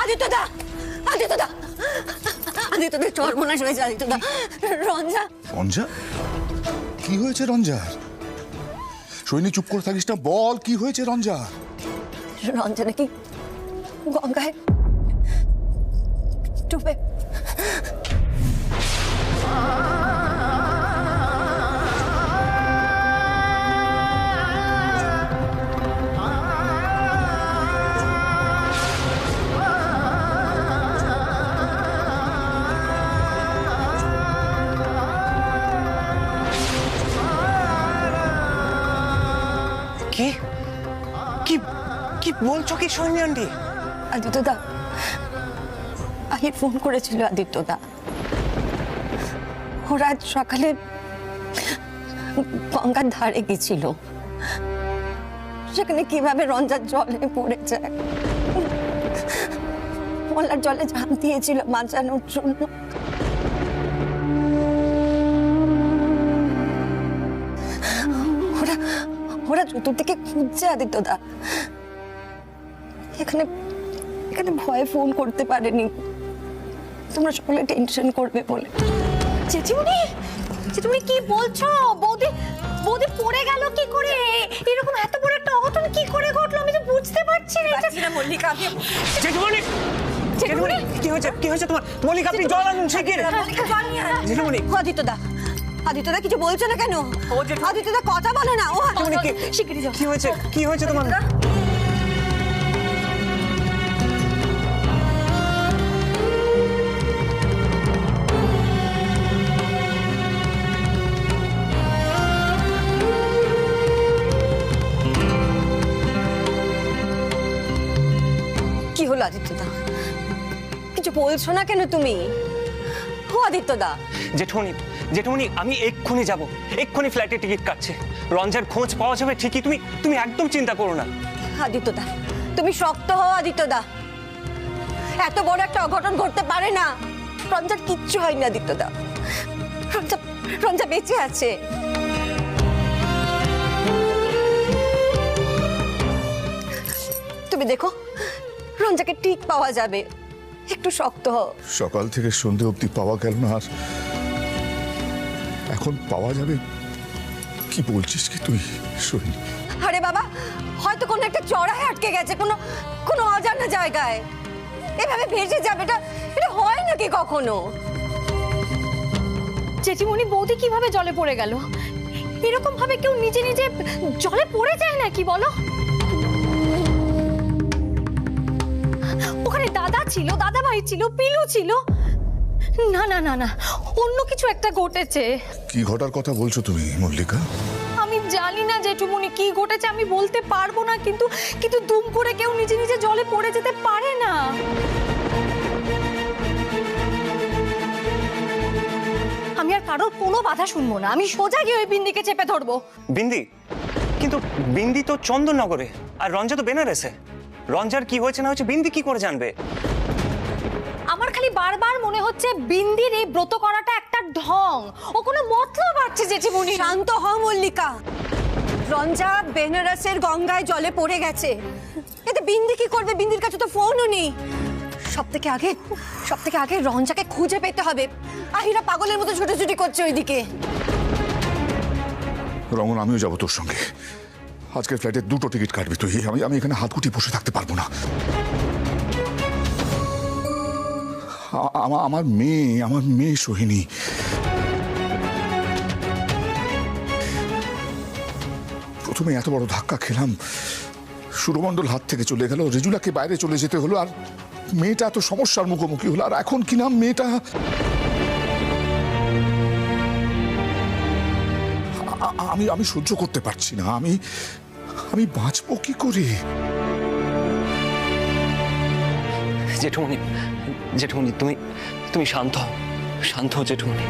আদিত্যদা, আদিত্যদা, আদিত্যদা সর্বনাশ হয়েছে। আদিত্যদা, রঞ্জা। রঞ্জা? কি হয়েছে রঞ্জার? সৈনী চুপ করে থাকিস না, বল কি হয়েছে রঞ্জা? রঞ্জা নাকি গঙ্গায় ডুবে। কি কি কি বলছো কি সৈনী আন্টি? আদিত্যদা, আহির ফোন করেছিল। আদিত্যদা, ওরা আজ সকালে গঙ্গার ধারে গেছিল, সেখানে কিভাবে রঞ্জার জলে পড়ে যায়, মলার জলে ঝাঁপ দিয়েছিল বাঁচানোর জন্য। ওরা ওরা চতুর্দিকে খুঁজছে আদিত্যদা। এখানে এখানে ভয়ে ফোন করতে পারেনি, তোমরা সকলে টেনশন করবে বলে। জেঠিমণি, জেঠিমণি কি বলছো? বৌদি বৌদি পড়ে গেল কি করে? এরকম এত বড় একটা অঘটন কি করে ঘটলো আমি তো বুঝতে পারছি না। এটা মল্লিকা, জেঠুমনি, জেঠুমনি কি হয়েছে? কি হয়েছে তোমার? মল্লিকা, আপনি জল আনুন শিগগির। জেঠুমনি, আদিত্যদা, আদিত্যদা কিছু বলছো না কেন? আদিত্যদা কথা বলে না। ও শিগগিরই যাও। কি হয়েছে? কি হয়েছে তোমার? কি হলো আদিত্যদা? কিছু বলছো না কেন তুমি? ও আদিত্যদা। জেঠুমনি, জেঠুমনি আমি এক্ষুনি যাব, এক্ষুনি ফ্লাইটে টিকিট কাটছে। রঞ্জার খোঁজ পাওয়া যাবে ঠিকই, তুমি তুমি একদম চিন্তা করো না। আদিত্যদা, তুমি শক্ত হও আদিত্যদা। এত বড় একটা অঘটন ঘটতে পারে না। রঞ্জার কিচ্ছু হয়নি আদিত্যদা। রঞ্জা রঞ্জা বেঁচে আছে। তুমি দেখো, রঞ্জাকে ঠিক পাওয়া যাবে। একটু শক্ত হও। সকাল থেকে সন্ধে অবধি পাওয়া গেল না, আর এখন পাওয়া যাবে? কি বলছিস কি তুই সৈনী? আরে বাবা, হয়তো কোনো একটা চড়ায় আটকে গেছে, কোনো কোনো অজানা জায়গায়। এভাবে ভেসে যাবে, এটা এটা হয় নাকি কখনো? জেঠিমণি, বৌদি কিভাবে জলে পড়ে গেল? এরকম ভাবে কেউ নিজে নিজে জলে পড়ে যায় নাকি বলো? ওখানে দাদা ছিল, দাদা ভাই ছিল, পিলু ছিল। না না না না, অন্য কিছু একটা ঘটেছে। কি ঘটার কথা বলছো তুমি মল্লিকা? আমি জানি না জেঠুমণি কি ঘটেছে, আমি বলতে পারবো না, কিন্তু কিন্তু দুম করে কেউ নিজে নিজে জলে পড়ে যেতে পারে না। আমি আর কারোর কোনো বাধা শুনবো না, আমি সোজা গিয়ে ওই বিন্দিকে চেপে ধরবো। বিন্দি? কিন্তু বিন্দি তো চন্দননগরে, আর রঞ্জা তো বেনারসে। রঞ্জার কি হয়েছে না হয়েছে বিন্দি কি করে জানবে? আমার খালি বারবার মনে হচ্ছে বিন্দির এই ব্রত করাটা একটা ঢং, ও কোনো মতলব আছে জেঠিমণি। শান্ত হও মল্লিকা। রঞ্জা বেনারসের গঙ্গায় জলে পড়ে গেছে, এতে বিন্দি কি করবে? বিন্দির কাছে তো ফোনও নেই। সব থেকে আগে রঞ্জাকে খুঁজে পেতে হবে। আহিরা পাগলের মতো ছুটোছুটি করছে ওইদিকে। রঙন, আমিও যাবো তোর সঙ্গে। আজকের ফ্লাইটে 2টো টিকিট কাটবি তুই। আমি এখানে হাত গুটিয়ে বসে থাকতে পারবো না। আমার মেয়ে সোহিনী। প্রথমে এত বড় ধাক্কা খেলাম, সুরমণ্ডল হাত থেকে চলে গেল, রিজুলাকে বাইরে চলে যেতে হলো, আর মেয়েটা এত সমস্যার মুখোমুখি হলো। আর এখন কি নাম মেয়েটা? আমি সহ্য করতে পারছি না। আমি বাঁচবো কি করে? জেঠুমনি, জেঠুমনি তুমি তুমি শান্ত হও, শান্ত হও জেঠুমনি।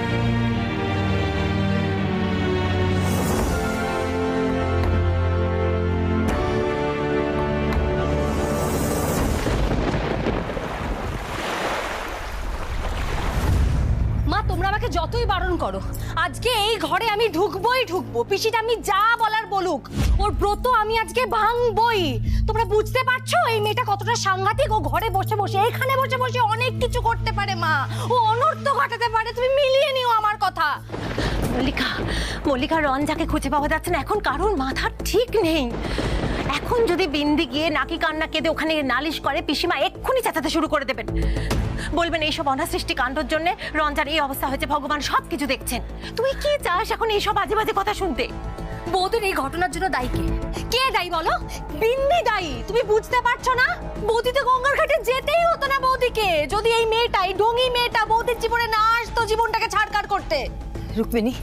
মা, তোমরা আমাকে যতই বারণ করো, আজকে এই ঘরে আমি ঢুকবোই ঢুকবো। পিসিটা আমি যা বলার বলুক, ওর ব্রত আমি আজকে ভাঙবই। তোমরা বুঝতে পারছো এই মেয়েটা কতটা সাংঘাতিক? ও ঘরে বসে বসে, এখানে বসে বসে অনেক কিছু করতে পারে মা, ও অনর্থ ঘটাতে পারে। তুমি মিলিয়ে নিও আমার কথা। মল্লিকা, মল্লিকা, রঞ্জাকে খুঁজে পাওয়া যাচ্ছে না, এখন কারোর মাথা ঠিক নেই। এখন যদি বিন্দি গিয়ে নাকি কান্না কেঁদে ওখানে নালিশ করে, পিসিমা এক্ষুনি চেঁচাতে শুরু করে দেবেন, বলবেন এইসব অনাসৃষ্টি কাণ্ডর জন্য রঞ্জার এই অবস্থা হয়েছে, ভগবান সবকিছু দেখছেন। তুই কি চাস এখন এইসব বাজে বাজে কথা শুনতে? বৌদির এই ঘটনার জন্য দায়ী কে? কে দায়ী বলো? বিন্দি দায়ী। তুমি বুঝতে পারছো না? বৌদি তো গঙ্গার ঘাটে যেতেই হতো না বৌদিকে, যদি এই মেয়েটাই, ঢঙি মেয়েটা বৌদির জীবনে না আসতো জীবনটাকে ছাড়কার করতে। রুক্মিণী,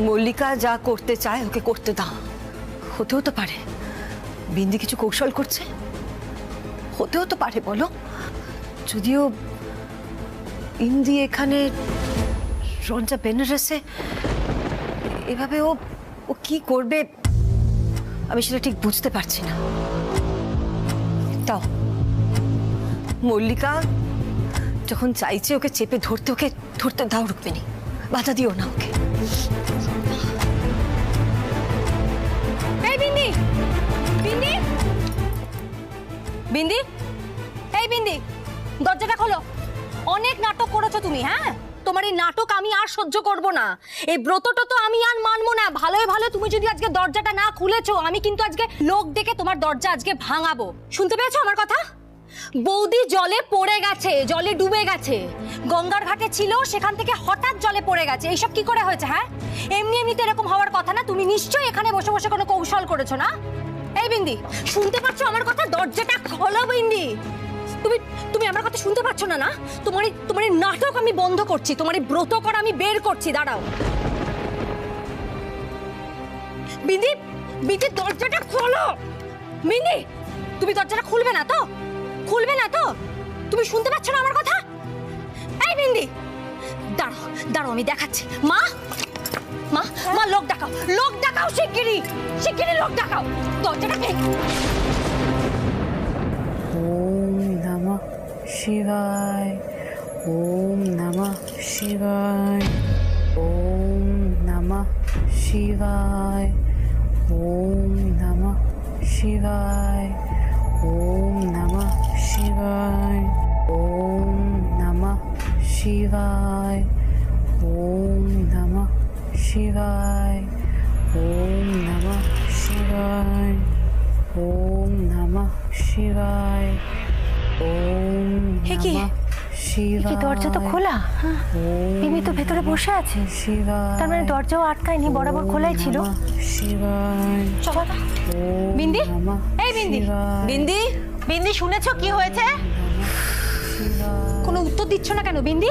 মল্লিকা যা করতে চায় ওকে করতে দাও। হতেও তো পারে বিন্দি কিছু কৌশল করছে, হতেও তো পারে বলো। যদিও বিন্দি এখানে, রঞ্জা বেনারসে, এভাবে ও ও কি করবে আমি সেটা ঠিক বুঝতে পারছি না। তাও মল্লিকা যখন চাইছে ওকে চেপে ধরতে, ওকে ধরতে দাও রুক্মিণী, বাধা দিও না ওকে। এই বিন্দি, বিন্দি, বিন্দি, এই বিন্দি, দরজাটা খোলো। অনেক নাটক করেছো তুমি, হ্যাঁ? তোমার এই নাটক আমি আর সহ্য করব না। এই ব্রতটা তো আমি আর মানবো না। ভালোই ভালো তুমি যদি আজকে দরজাটা না খুলেছো, আমি কিন্তু আজকে লোক ডেকে তোমার দরজা আজকে ভাঙাবো। শুনতে পেয়েছো আমার কথা? বৌদি জলে পড়ে গেছে, জলে ডুবে গেছে। গঙ্গার ঘাটে ছিল, সেখান থেকে হঠাৎ জলে পড়ে গেছে। এইসব কি করে হয়েছে? হ্যাঁ, এমনি এমনিতে এরকম হওয়ার কথা না। তুমি নিশ্চয়ই এখানে বসে বসে কোনো কৌশল করেছো না? এই বিন্দি, শুনতে পাচ্ছ আমার কথা? দরজাটা খোলো বিন্দি। তুমি তুমি আমার কথা শুনতে পাচ্ছ না? না, তোমার এই নাটক আমি বন্ধ করছি, তোমার এই ব্রত করা আমি বের করছি। দাঁড়াও বিন্দি, বিন্দি, দরজাটা খোলো। বিন্দি, তুমি দরজাটা খুলবে না তো? খুলবে না তো? তুমি শুনতে পাচ্ছ না আমার কথা? এই বিন্দি, দাঁড়াও দাঁড়াও, আমি দেখাচ্ছি। মা, মা, মা, লোক ডাকাও, লোক ডাকাও, শিগগিরই শিগগিরই লোক ডাকাও। দরজাটা ওম নমঃ শিবায়, ওম নমঃ শিবায়, ওম নমঃ শিবায়, ওম নমঃ শিবায়, ওম নমঃ শিবায়, ওম নমঃ শিবায়, ওম নমঃ শিবায়, ওম নমঃ শিবায়, ওম নমঃ শিবায়, ওম হে কি? নমঃ শিবায়। দরজা তো খোলা, মিমি তো ভেতরে বসে আছে, তার মানে দরজাও আটকায়নি, বরাবর খোলাই ছিল। শিবায়, চলো না। বিন্দি, এই বিন্দি, বিন্দি, বিন্দি, শুনেছো কি হয়েছে? কোনো উত্তর দিচ্ছ না কেন বিন্দি?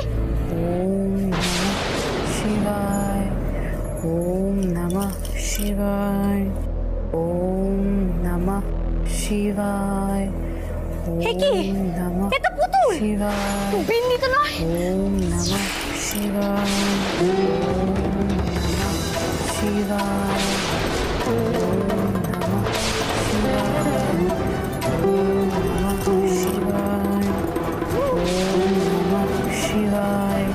ওম নমঃ শিবায়, ওম নমঃ শিবায়, ওম নমঃ শিবায়, হে কি? ওম নমঃ এ তো পুতুল। শিবায়, বিন্দি তো নয়। ওম নমঃ শিবায়, ওম নমঃ শিবায়, ওম নমঃ শিবায়, ওম নমঃ শিবায়, ওম নমঃ শিবায়,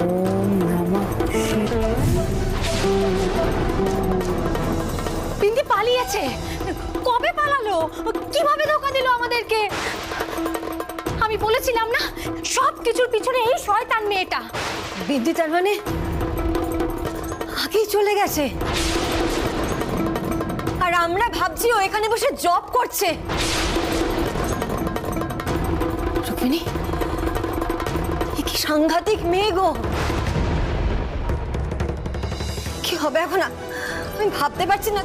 ওম নমঃ শিবায়। বিন্দি পালিয়েছে। কবে পালালো? কিভাবে ধোকা দিল আমাদেরকে? আমি বলেছিলাম না, সব কিছুর পিছনে এই শয়তান মেয়েটা। বিন্দি তার মানে আগেই চলে গেছে, আর আমরা ভাবছি ও এখানে বসে জব করছে। রুক্মিণী, এ কি সাংঘাতিক মেয়ে গো! কি হবে এখন? আমি ভাবতে পারছি না।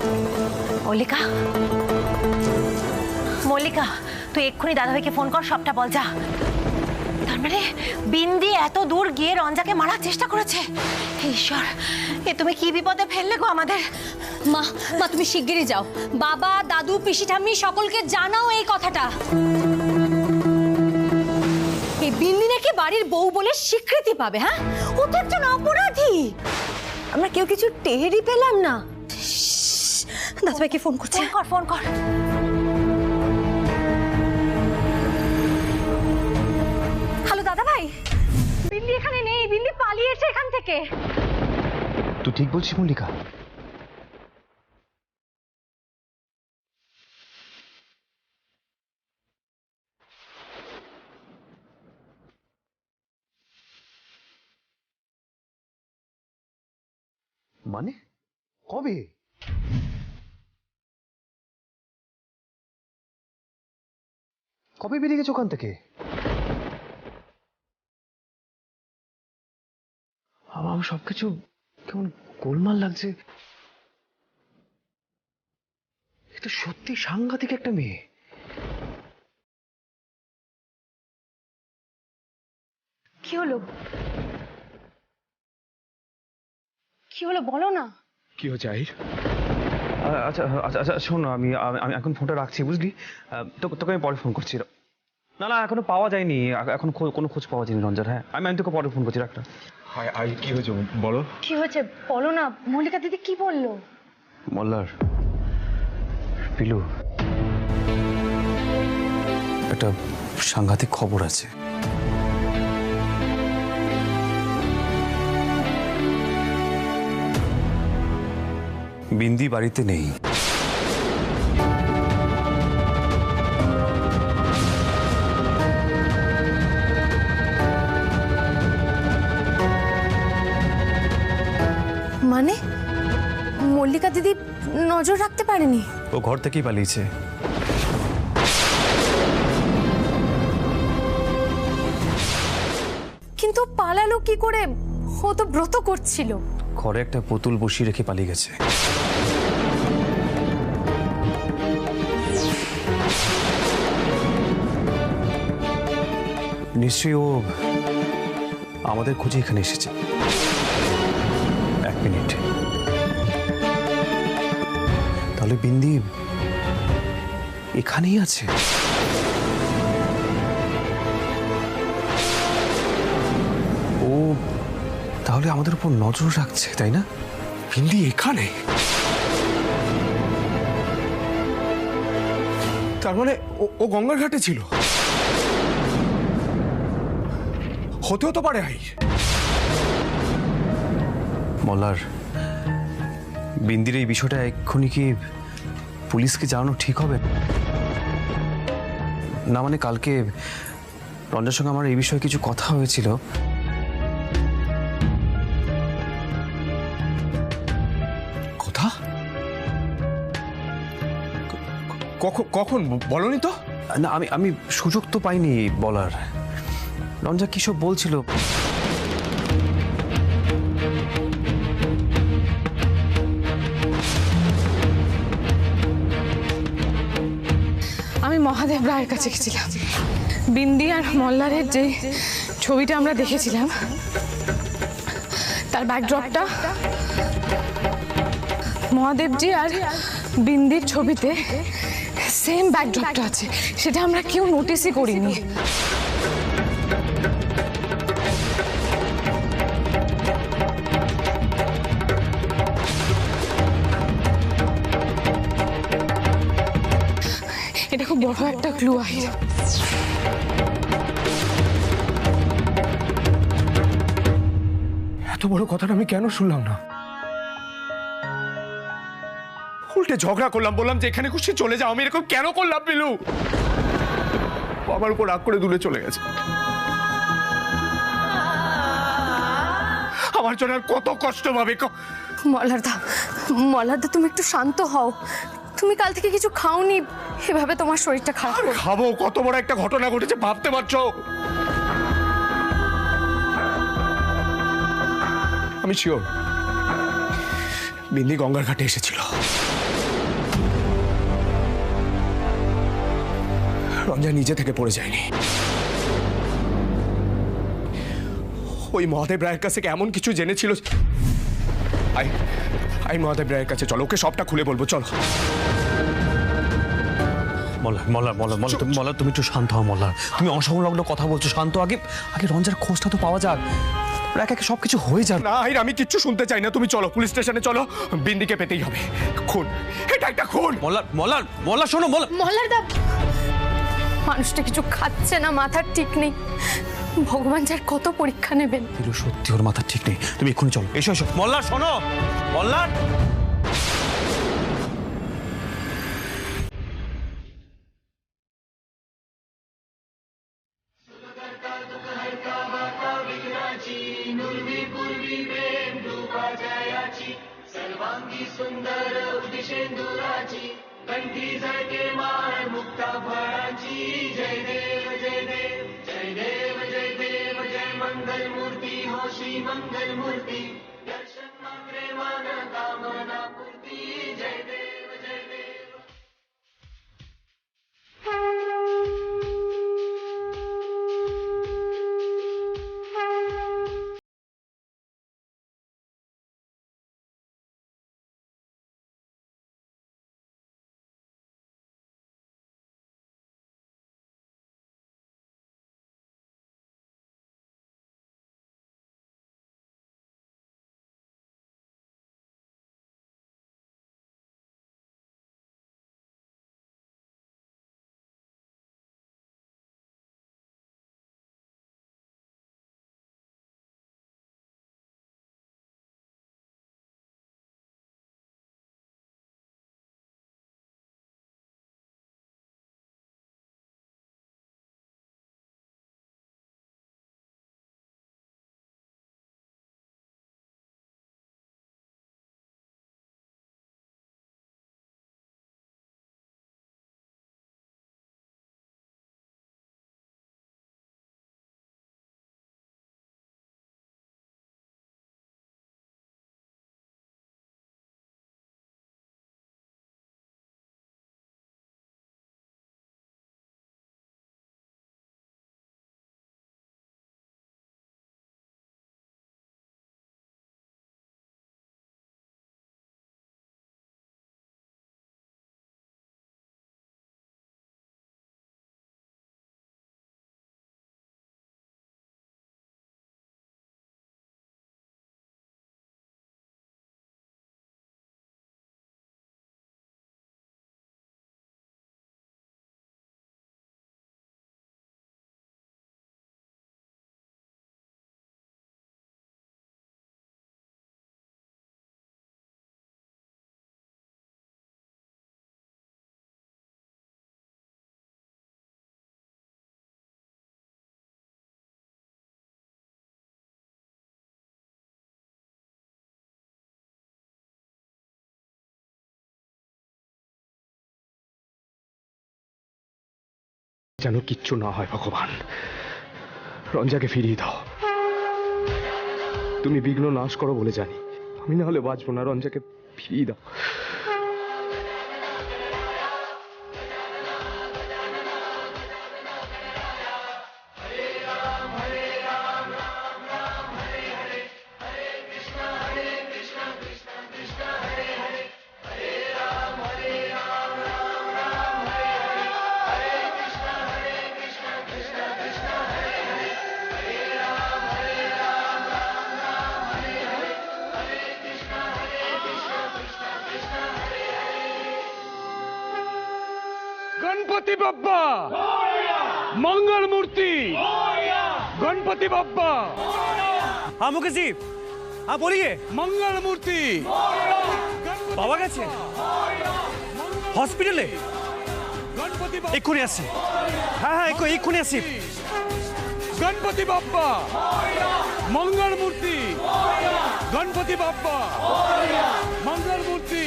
মল্লিকা, মল্লিকা, তুই এক্ষুনি দাদাভাইকে ফোন কর, সবটা বল যা। তার মানে বিন্দি এত দূর গিয়ে রঞ্জাকে মারার চেষ্টা করেছে। হে ঈশ্বর, এ তুমি কি বিপদে ফেললে গো আমাদের। মা, মা, তুমি শিগগিরই যাও, বাবা, দাদু, পিসি, ঠাম্মি সকলকে জানাও এই কথাটা। এই বিন্দি নাকি বাড়ির বউ বলে স্বীকৃতি পাবে। হ্যাঁ, ও তো একজন অপরাধী। আমরা কেউ কিছু টেরই পেলাম না। দাদাভাইকে ফোন করছে। ফোন কর, ফোন কর। হ্যালো দাদা ভাই, বিন্দি এখানে নেই। বিন্দি বলছিস মল্লিকা? মানে কবে? কবে বেরিয়ে গেছে ওখান থেকে? আমার সবকিছু কেমন গোলমাল লাগছে। এটা সত্যি সাংঘাতিক একটা মেয়ে। কি হলো? কি হলো বলো না। কি হচ্ছে আহির? আচ্ছা আচ্ছা আচ্ছা শোন, আমি আমি এখন ফোনটা রাখছি, বুঝলি? তোকে আমি পরে ফোন করছি। না না, এখনো পাওয়া যায়নি, এখন কোনো খোঁজ পাওয়া যায়নি রঞ্জার। হ্যাঁ, আমি তোকে পরে ফোন করছি, রাখটা। হাই, কি হয়েছে বলো? কি হয়েছে বলো না। মল্লিকা দিদি কি বললো? মল্লার পিলু, একটা সাংঘাতিক খবর আছে। বিন্দি বাড়িতে নেই। মানে মল্লিকা দিদি নজর রাখতে পারেনি? ও ঘর থেকেই পালিয়েছে। কিন্তু পালালো কি করে? ও তো ব্রত করছিল। ঘরে একটা পুতুল বসিয়ে রেখে পালিয়ে গেছে। নিশ্চয়ই ও আমাদের খুঁজে এখানে এসেছে। এক মিনিট, তাহলে বিন্দি এখানেই আছে। ও তাহলে আমাদের উপর নজর রাখছে, তাই না? বিন্দি এখানে? তার মানে ও গঙ্গার ঘাটে ছিল? হতেও তো পারে। হাই মল্লার, বিন্দির এই বিষয়টা এক্ষুনি কি পুলিশকে জানানো ঠিক হবে? না মানে কালকে রঞ্জার সঙ্গে আমার এই বিষয়ে কিছু কথা হয়েছিল। কথা? কখন বলনি তো? না, আমি সুযোগ তো পাইনি বলার। রঞ্জা কি সব বলছিল। আমি মহাদেব রায়ের কাছে গেছিলাম। বিন্দি আর মল্লারের যে ছবিটা আমরা দেখেছিলাম, তার ব্যাকড্রপটা মহাদেবজি আর বিন্দির ছবিতে সেম ব্যাকড্রপটা আছে। সেটা আমরা কেউ নোটিসই করিনি। এটা খুব বড় একটা ক্লু। আহির, এত বড় কথাটা আমি কেন শুনলাম না? উল্টে ঝগড়া করলাম, বললাম যে এখানে খুশি চলে যাও। আমি এরকম কেন করলাম বিলু? আমার উপর রাগ করে দূরে চলে গেছে। আমার জন্য আর কত কষ্ট পাবে। মল্লারদা তুমি একটু শান্ত হও। তুমি কাল থেকে কিছু খাওনি, এভাবে তোমার শরীরটা খারাপ করবে। খাবো? কত বড় একটা ঘটনা ঘটেছে ভাবতে পারছো? আমি শিওর বিন্দি গঙ্গার ঘাটে এসেছিল। রঞ্জা নিজে থেকে পড়ে যায়নি। ওই মহাদেব রায়ের কাছে এমন কিছু জেনেছিল। আই মহাদেব রায়ের কাছে চলো, ওকে সবটা খুলে বলবো। চলো। মল্লার তুমি একটু শান্ত হও। মল্লার, তুমি অসংলগ্ন কথা বলছো। শান্ত। আগে রঞ্জার খোঁজটা তো পাওয়া যাক। এক একে সবকিছু হয়ে যাবে। না আইর, আমি কিচ্ছু শুনতে চাই না। তুমি চলো, পুলিশ স্টেশনে চলো। বিন্দিকে পেতেই হবে। খুন, এটা একটা খুন। মল্লার শোনো। মল্লারদা মানুষটা কিছু খাচ্ছে না, মাথার ঠিক নেই। ভগবান যার কত পরীক্ষা নেবেন। বিলু সত্যি ওর মাথা ঠিক নেই, তুমি এক্ষুনি চলো। এসো এসো মল্লার, শোনো মল্লার। যেন কিচ্ছু না হয় ভগবান, রঞ্জাকে ফিরিয়ে দাও। তুমি বিঘ্ন নাশ করো বলে জানি, আমি না হলে বাঁচবো না। রঞ্জাকে ফিরিয়ে দাও। गणपति बप्पा मंगल मूर्ति, गणपति बप्पा। हाँ मुकेश जी, हाँ बोलिए। मंगल मूर्ति বাবা গেছে হসপিটালে? गणपति এক্ষুনি আসছি। হ্যাঁ হ্যাঁ এক্ষুনি আসছি। गणपति बप्पा मंगल मूर्ति, गणपति बप्पा मंगल मूर्ति,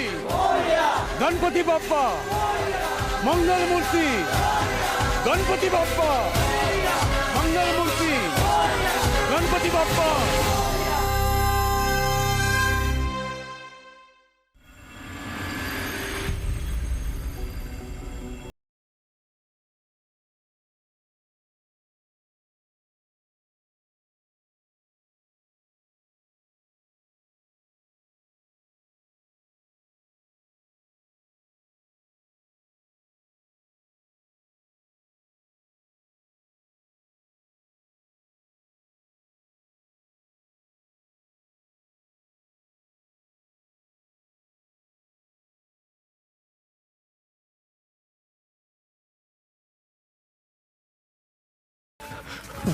गणपति बप्पा मंगल मूर्ति, गणपति बप्पा मंगल मूर्ति, गणपति बप्पा।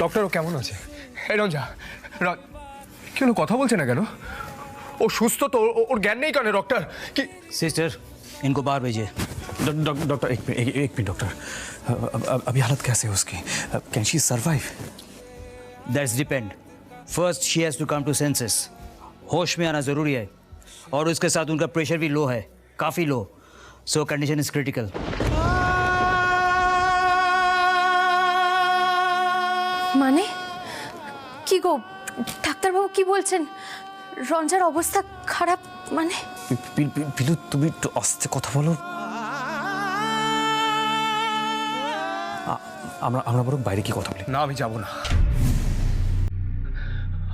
ডক্টর ও কেমন আছে? এই রঞ্জা, কেন কথা বলছে না কেন? ও সুস্থ তো, ওর জ্ঞান নেই কেন ডক্টর? কি सिस्टर इनको बाहर भेजिए। डॉक्टर एक मिनट डॉक्टर, अभी हालत कैसे है उसकी? Can she survive? That's depend. First she has to come to senses. होश में आना जरूरी है और उसके साथ उनका प्रेशर भी लो है, काफ़ी लो, सो कंडीशन इज क्रिटिकल। মানে কি গো ডাক্তারবাবু কি বলছেন? রঞ্জার অবস্থা খারাপ মানে? বিলু তুমি একটু আস্তে কথা বলো। আমরা বরং বাইরে কি কথা বলি? না, আমি যাব না,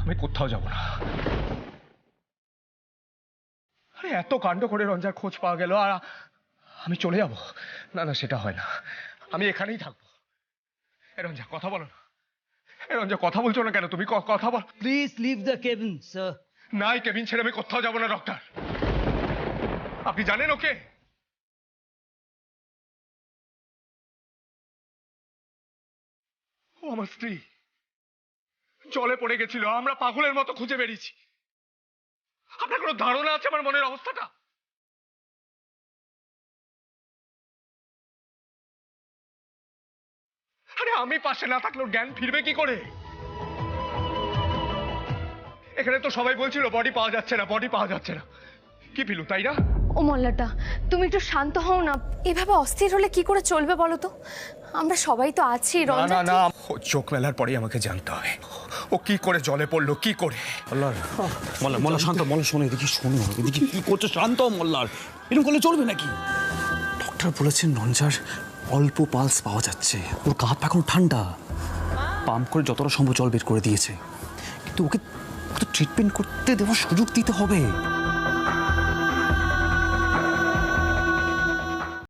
আমি কোথাও যাব না। আরে এত কাণ্ড করে রঞ্জার খোঁজ পাওয়া গেল আর আমি চলে যাব? না না, সেটা হয় না, আমি এখানেই থাকবো। রঞ্জা কথা বলো না। রঞ্জা কথা বলছো না কেন তুমি? কথা বল। Please leave the cabin sir. না, এই কেবিন ছেড়ে আমি কোথাও যাব না ডক্টর। আপনি জানেন ওকে? ও আমার স্ত্রী জলে পড়ে গেছিল, আমরা পাগলের মতো খুঁজে বেরিয়েছি। আপনার কোনো ধারণা আছে আমার মনের অবস্থাটা? আরে আমি পাশে না থাকলে ওর জ্ঞান ফিরবে কি করে? এখানে তো সবাই বলছিল বডি পাওয়া যাচ্ছে না, বডি পাওয়া যাচ্ছে না। কি পিলু, তাই না? ও মল্লারদা, তুমি একটু শান্ত হও না। এভাবে অস্থির হলে কি করে চলবে বলো তো? আমরা সবাই তো আছি। না রঞ্জা না না, ও চোখ মেলার পরেই আমাকে জানতে হবে ও কি করে জলে পড়লো, কি করে। মোল্লা শান্ত, মোল্লা শোনো এদিকে, শোনো এদিকে কি করছো? শান্ত মোল্লার, এরকম করলে চলবে নাকি? ডক্টর বলেছেন রঞ্জার অল্প পালস পাওয়া যাচ্ছে, ওর গা হাত পা এখনো ঠান্ডা, পাম্প করে যতটা সম্ভব জল বের করে দিয়েছে, কিন্তু ওকে ট্রিটমেন্ট করতে দেওয়ার সুযোগ দিতে হবে।